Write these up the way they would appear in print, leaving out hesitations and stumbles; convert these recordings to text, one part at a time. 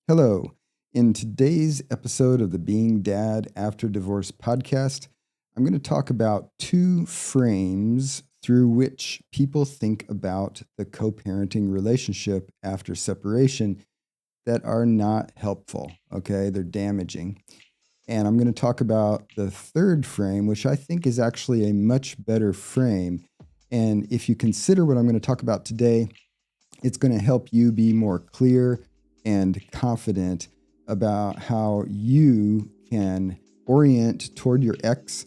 Hello. In today's episode of the Being Dad After Divorce podcast, I'm going to talk about two frames through which people think about the co parenting relationship after separation that are not helpful. Okay. They're damaging. And I'm going to talk about the third frame, which I think is actually a much better frame. And if you consider what I'm going to talk about today, it's going to help you be more clear and confident about how you can orient toward your ex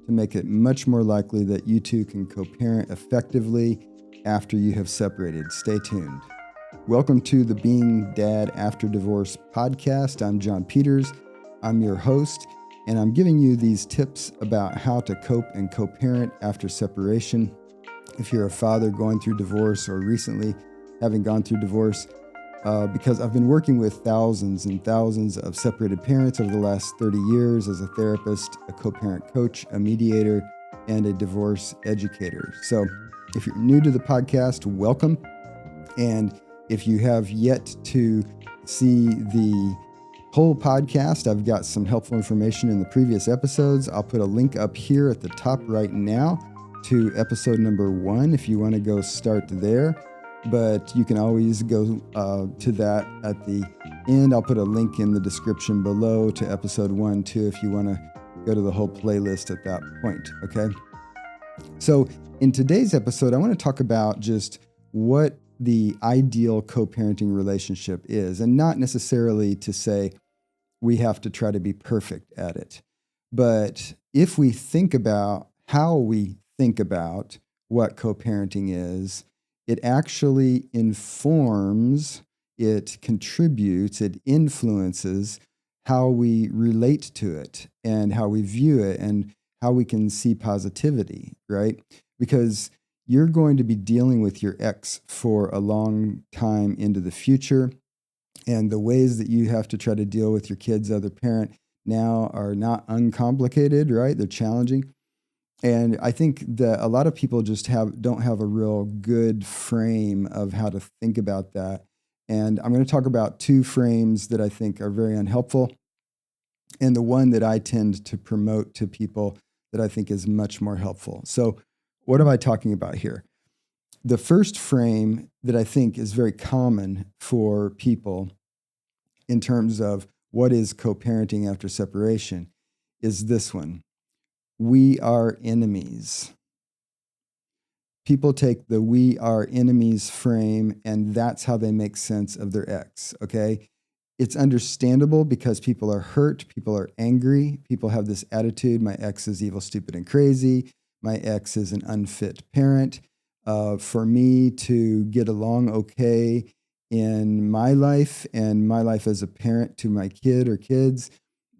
to make it much more likely that you two can co-parent effectively after you have separated. Stay tuned. Welcome to the Being Dad After Divorce podcast. I'm John Peters. I'm your host, and I'm giving you these tips about how to cope and co-parent after separation. If you're a father going through divorce or recently having gone through divorce, because I've been working with thousands and thousands of separated parents over the last 30 years as a therapist, a co-parent coach, a mediator, and a divorce educator. So if you're new to the podcast, welcome. And if you have yet to see the whole podcast, I've got some helpful information in the previous episodes. I'll put a link up here at the top right now to episode number 1 if you want to go start there. But you can always go to that at the end. I'll put a link in the description below to episode 1 too if you want to go to the whole playlist at that point, okay? So in today's episode, I want to talk about just what the ideal co-parenting relationship is, and not necessarily to say we have to try to be perfect at it. But if we think about how we think about what co-parenting is, it actually informs, it contributes, it influences how we relate to it and how we view it and how we can see positivity, right? Because you're going to be dealing with your ex for a long time into the future. And the ways that you have to try to deal with your kid's other parent now are not uncomplicated, right? They're challenging. And I think that a lot of people just don't have a real good frame of how to think about that. And I'm going to talk about two frames that I think are very unhelpful, and the one that I tend to promote to people that I think is much more helpful. So what am I talking about here? The first frame that I think is very common for people in terms of what is co-parenting after separation is this one. We are enemies. People take the we are enemies frame, and that's how they make sense of their ex, okay? It's understandable because people are hurt, people are angry, people have this attitude, my ex is evil, stupid, and crazy. My ex is an unfit parent. For me to get along okay in my life and my life as a parent to my kid or kids,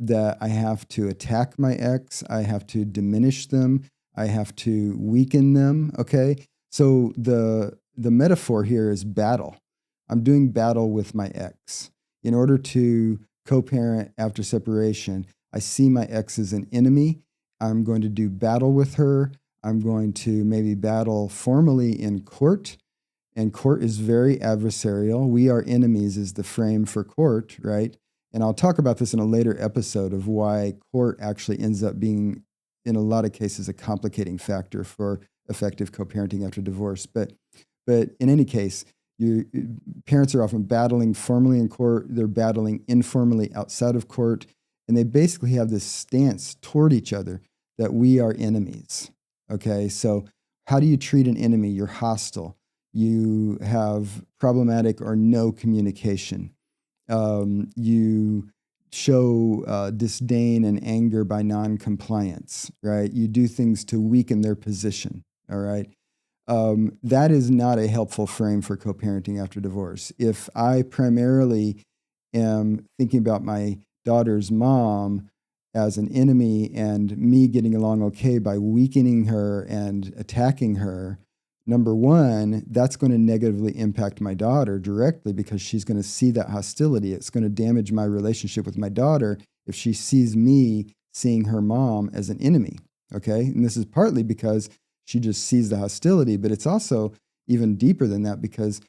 that I have to attack my ex, I have to diminish them, I have to weaken them, okay? So the metaphor here is battle. I'm doing battle with my ex. In order to co-parent after separation, I see my ex as an enemy. I'm going to do battle with her. I'm going to maybe battle formally in court. And court is very adversarial. We are enemies is the frame for court, right? And I'll talk about this in a later episode of why court actually ends up being, in a lot of cases, a complicating factor for effective co-parenting after divorce. But in any case, parents are often battling formally in court. They're battling informally outside of court. And they basically have this stance toward each other that we are enemies. Okay, so how do you treat an enemy? You're hostile. You have problematic or no communication. You show disdain and anger by non-compliance, right? You do things to weaken their position, all right? That is not a helpful frame for co-parenting after divorce. If I primarily am thinking about my daughter's mom as an enemy and me getting along okay by weakening her and attacking her, number one, that's going to negatively impact my daughter directly because she's going to see that hostility. It's going to damage my relationship with my daughter if she sees me seeing her mom as an enemy, okay? And this is partly because she just sees the hostility, but it's also even deeper than that because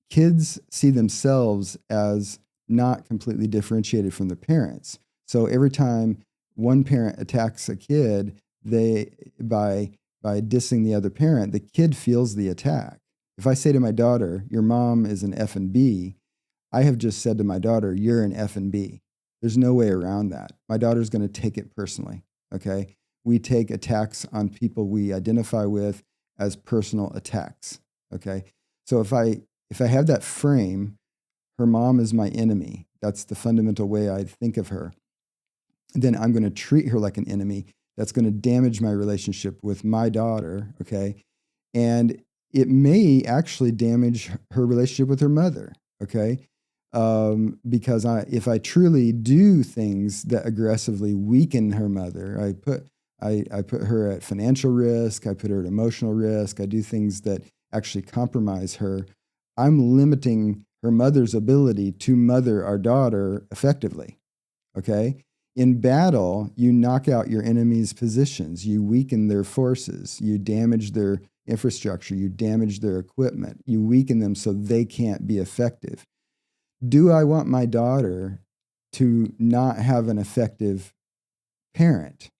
kids see themselves as not completely differentiated from the parents. So every time one parent attacks a kid, they by dissing the other parent, the kid feels the attack. If I say to my daughter, "Your mom is an F and B," I have just said to my daughter, "You're an F and B." There's no way around that. My daughter's going to take it personally. Okay, we take attacks on people we identify with as personal attacks. Okay, so if I have that frame, her mom is my enemy. That's the fundamental way I think of her. Then I'm going to treat her like an enemy. That's going to damage my relationship with my daughter. Okay. And it may actually damage her relationship with her mother. Okay. Because if I truly do things that aggressively weaken her mother, I put her at financial risk, I put her at emotional risk, I do things that actually compromise her, I'm limiting her mother's ability to mother our daughter effectively. Okay. In battle, you knock out your enemy's positions, you weaken their forces, you damage their infrastructure, you damage their equipment, you weaken them so they can't be effective. Do I want my daughter to not have an effective parent?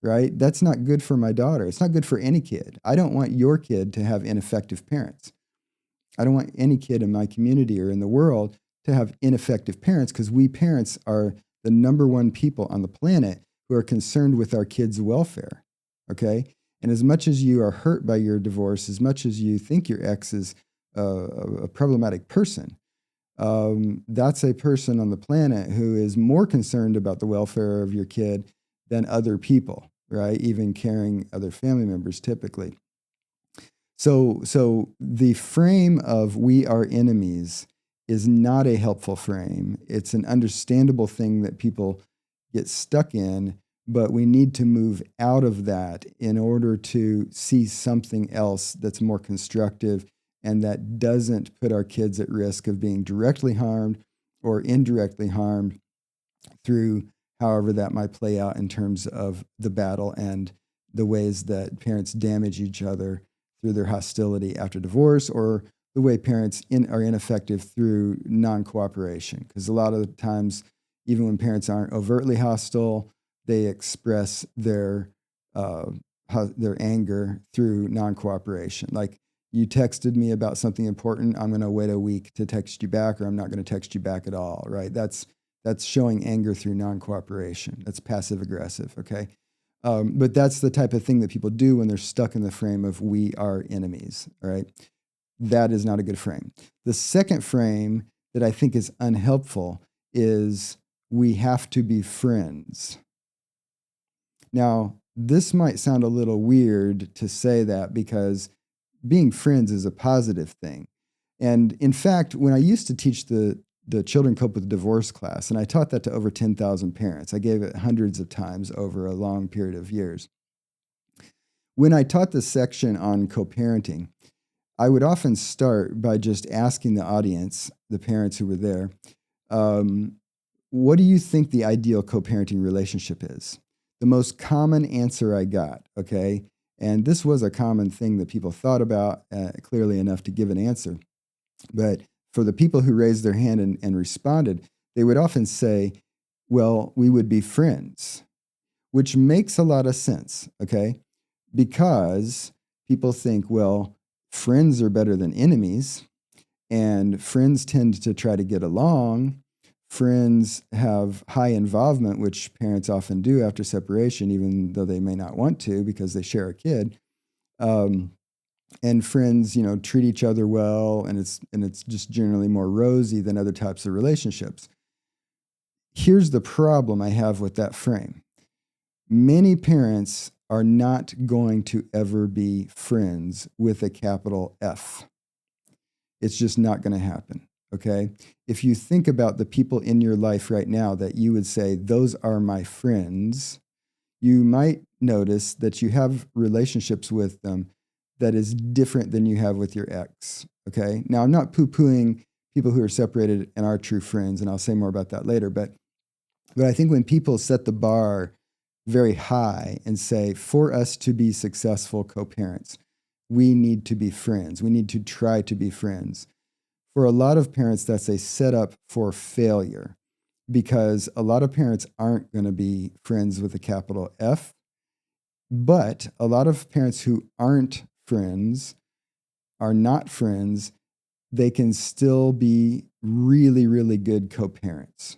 Right? That's not good for my daughter. It's not good for any kid. I don't want your kid to have ineffective parents. I don't want any kid in my community or in the world to have ineffective parents, because we parents are the number one people on the planet who are concerned with our kids' welfare. Okay? And as much as you are hurt by your divorce, as much as you think your ex is a problematic person, that's a person on the planet who is more concerned about the welfare of your kid than other people, right? Even carrying other family members typically. So the frame of "we are enemies" is not a helpful frame. It's an understandable thing that people get stuck in, but we need to move out of that in order to see something else that's more constructive and that doesn't put our kids at risk of being directly harmed or indirectly harmed through however that might play out in terms of the battle and the ways that parents damage each other through their hostility after divorce, or the way parents are ineffective through non-cooperation. Because a lot of the times, even when parents aren't overtly hostile, they express their anger through non-cooperation. Like, you texted me about something important, I'm going to wait a week to text you back, or I'm not going to text you back at all, right? That's showing anger through non-cooperation. That's passive aggressive, okay? But that's the type of thing that people do when they're stuck in the frame of "we are enemies," all right? That is not a good frame. The second frame that I think is unhelpful is "we have to be friends." Now, this might sound a little weird to say that, because being friends is a positive thing. And in fact, when I used to teach the Children Cope with Divorce class, and I taught that to over 10,000 parents, I gave it hundreds of times over a long period of years. When I taught this section on co-parenting, I would often start by just asking the audience, the parents who were there, what do you think the ideal co-parenting relationship is? The most common answer I got, okay, and this was a common thing that people thought about clearly enough to give an answer. But for the people who raised their hand and responded, they would often say, well, we would be friends, which makes a lot of sense, okay? Because people think, well, friends are better than enemies, and friends tend to try to get along. Friends have high involvement, which parents often do after separation, even though they may not want to because they share a kid. And friends, treat each other well, and it's just generally more rosy than other types of relationships. Here's the problem I have with that frame. Many parents are not going to ever be friends with a capital F. It's just not going to happen, okay? If you think about the people in your life right now that you would say, those are my friends, you might notice that you have relationships with them that is different than you have with your ex, okay? Now, I'm not poo-pooing people who are separated and are true friends, and I'll say more about that later, but I think when people set the bar very high and say, for us to be successful co-parents, we need to be friends. We need to try to be friends. For a lot of parents, that's a setup for failure because a lot of parents aren't going to be friends with a capital F. But a lot of parents who aren't friends, are not friends, they can still be really, really good co-parents.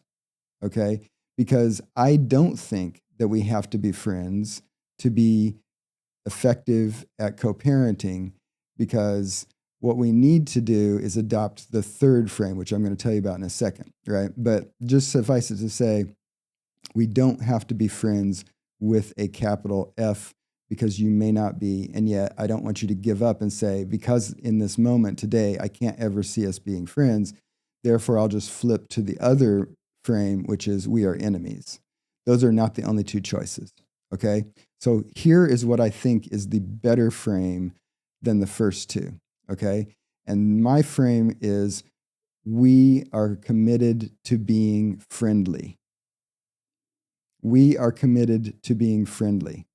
Okay? Because I don't think that we have to be friends to be effective at co-parenting, because what we need to do is adopt the third frame, which I'm going to tell you about in a second, right? But just suffice it to say, we don't have to be friends with a capital F, because you may not be. And yet, I don't want you to give up and say, because in this moment today, I can't ever see us being friends. Therefore, I'll just flip to the other frame, which is we are enemies. Those are not the only two choices. Okay. So here is what I think is the better frame than the first two. Okay. And my frame is we are committed to being friendly. We are committed to being friendly.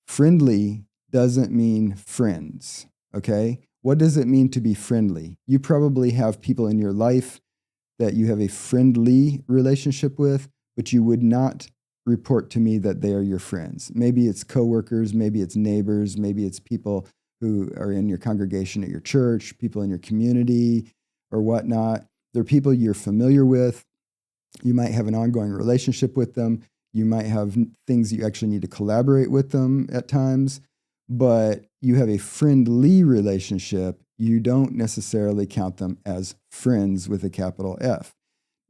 Friendly doesn't mean friends, okay? What does it mean to be friendly? You probably have people in your life that you have a friendly relationship with, but you would not report to me that they are your friends. Maybe it's coworkers, maybe it's neighbors, maybe it's people who are in your congregation at your church, people in your community or whatnot. They're people you're familiar with. You might have an ongoing relationship with them. You might have things you actually need to collaborate with them at times, but you have a friendly relationship. You don't necessarily count them as friends with a capital F.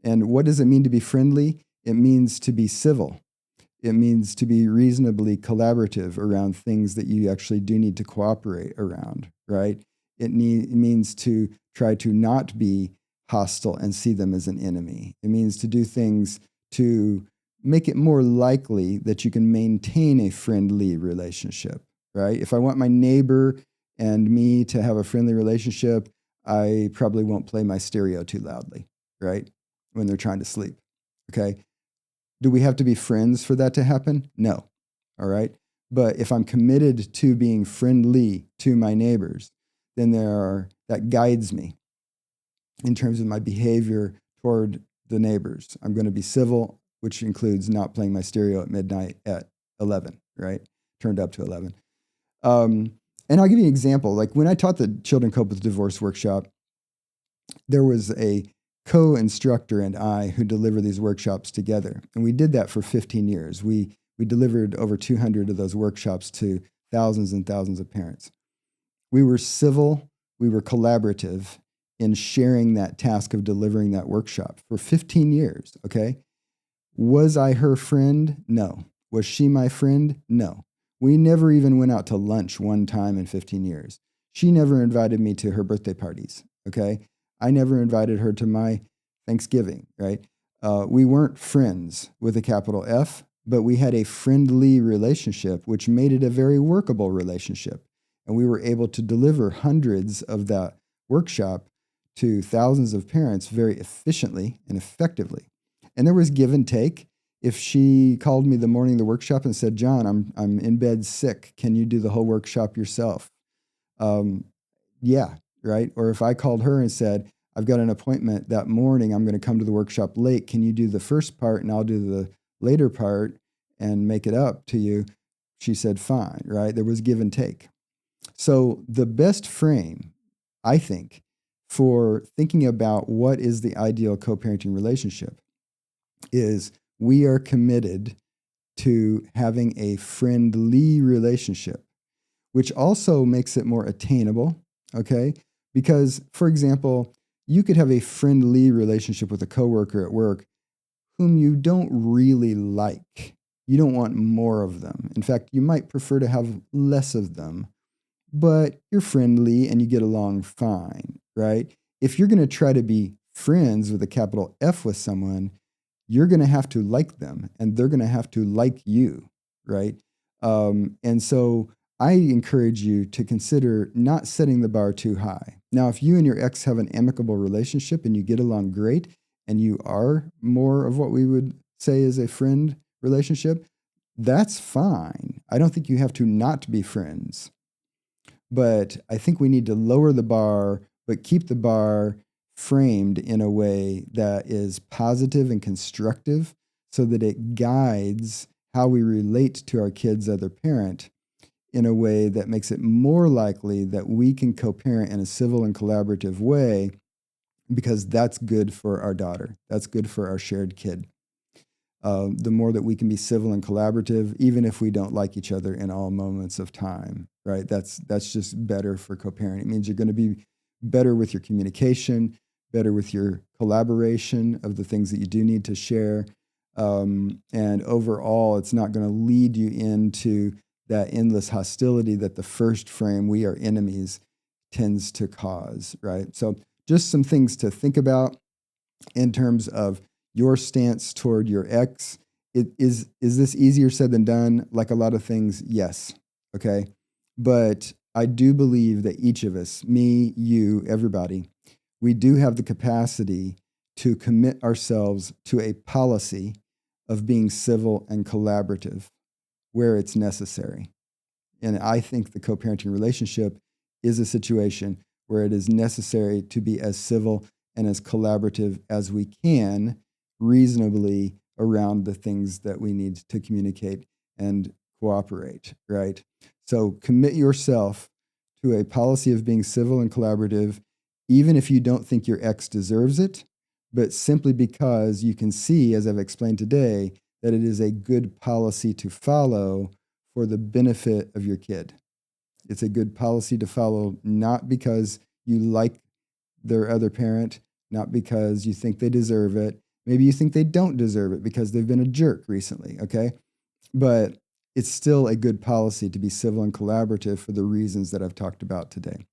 And what does it mean to be friendly? It means to be civil. It means to be reasonably collaborative around things that you actually do need to cooperate around, right? It means to try to not be hostile and see them as an enemy. It means to do things to make it more likely that you can maintain a friendly relationship, right? If I want my neighbor and me to have a friendly relationship, I probably won't play my stereo too loudly, right? When they're trying to sleep, okay? Do we have to be friends for that to happen? No. All right. But if I'm committed to being friendly to my neighbors, then that guides me in terms of my behavior toward the neighbors. I'm going to be civil, which includes not playing my stereo at midnight at 11, right? Turned up to 11. And I'll give you an example. Like when I taught the Children Cope with Divorce workshop, there was a co-instructor and I who delivered these workshops together. And we did that for 15 years. We delivered over 200 of those workshops to thousands and thousands of parents. We were civil, we were collaborative in sharing that task of delivering that workshop for 15 years, okay? Was I her friend? No. Was she my friend? No. We never even went out to lunch one time in 15 years. She never invited me to her birthday parties, okay? I never invited her to my Thanksgiving, right? We weren't friends with a capital F, but we had a friendly relationship, which made it a very workable relationship. And we were able to deliver hundreds of that workshop to thousands of parents very efficiently and effectively. And there was give and take. If she called me the morning of the workshop and said, "John, I'm in bed sick. Can you do the whole workshop yourself?" Yeah, right. Or if I called her and said, "I've got an appointment that morning. I'm going to come to the workshop late. Can you do the first part and I'll do the later part and make it up to you?" She said, "Fine," right? There was give and take. So the best frame, I think, for thinking about what is the ideal co-parenting relationship is we are committed to having a friendly relationship, which also makes it more attainable, okay? Because, for example, you could have a friendly relationship with a coworker at work whom you don't really like. You don't want more of them. In fact, you might prefer to have less of them, but you're friendly and you get along fine, right? If you're going to try to be friends with a capital F with someone, you're going to have to like them and they're going to have to like you, right? And so I encourage you to consider not setting the bar too high. Now, if you and your ex have an amicable relationship and you get along great and you are more of what we would say is a friend relationship, that's fine. I don't think you have to not be friends. But I think we need to lower the bar but keep the bar framed in a way that is positive and constructive so that it guides how we relate to our kid's other parent in a way that makes it more likely that we can co-parent in a civil and collaborative way because that's good for our daughter. That's good for our shared kid. The more that we can be civil and collaborative, even if we don't like each other in all moments of time, right? That's just better for co-parenting. It means you're going to be better with your communication, better with your collaboration of the things that you do need to share. And overall, it's not going to lead you into that endless hostility that the first frame, we are enemies, tends to cause, right? So just some things to think about in terms of your stance toward your ex. Is this easier said than done? Like a lot of things, yes. Okay. But I do believe that each of us, me, you, everybody, we do have the capacity to commit ourselves to a policy of being civil and collaborative where it's necessary. And I think the co-parenting relationship is a situation where it is necessary to be as civil and as collaborative as we can reasonably around the things that we need to communicate and cooperate, right? So commit yourself to a policy of being civil and collaborative, even if you don't think your ex deserves it, but simply because you can see, as I've explained today, that it is a good policy to follow for the benefit of your kid. It's a good policy to follow, not because you like their other parent, not because you think they deserve it. Maybe you think they don't deserve it because they've been a jerk recently, okay? But it's still a good policy to be civil and collaborative for the reasons that I've talked about today.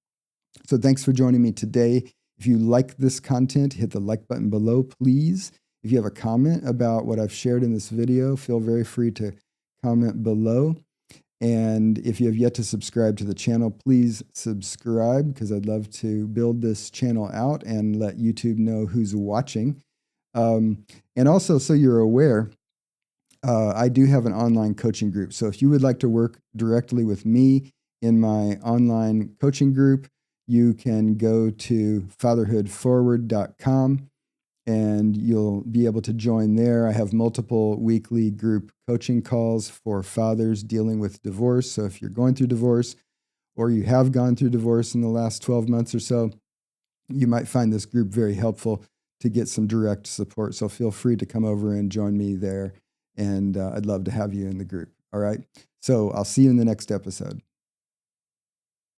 So thanks for joining me today. If you like this content, hit the like button below, please. If you have a comment about what I've shared in this video, feel very free to comment below. And if you have yet to subscribe to the channel, please subscribe because I'd love to build this channel out and let YouTube know who's watching. And also, so you're aware, I do have an online coaching group. So if you would like to work directly with me in my online coaching group, you can go to fatherhoodforward.com and you'll be able to join there. I have multiple weekly group coaching calls for fathers dealing with divorce. So if you're going through divorce or you have gone through divorce in the last 12 months or so, you might find this group very helpful to get some direct support. So feel free to come over and join me there. And I'd love to have you in the group. All right. So I'll see you in the next episode.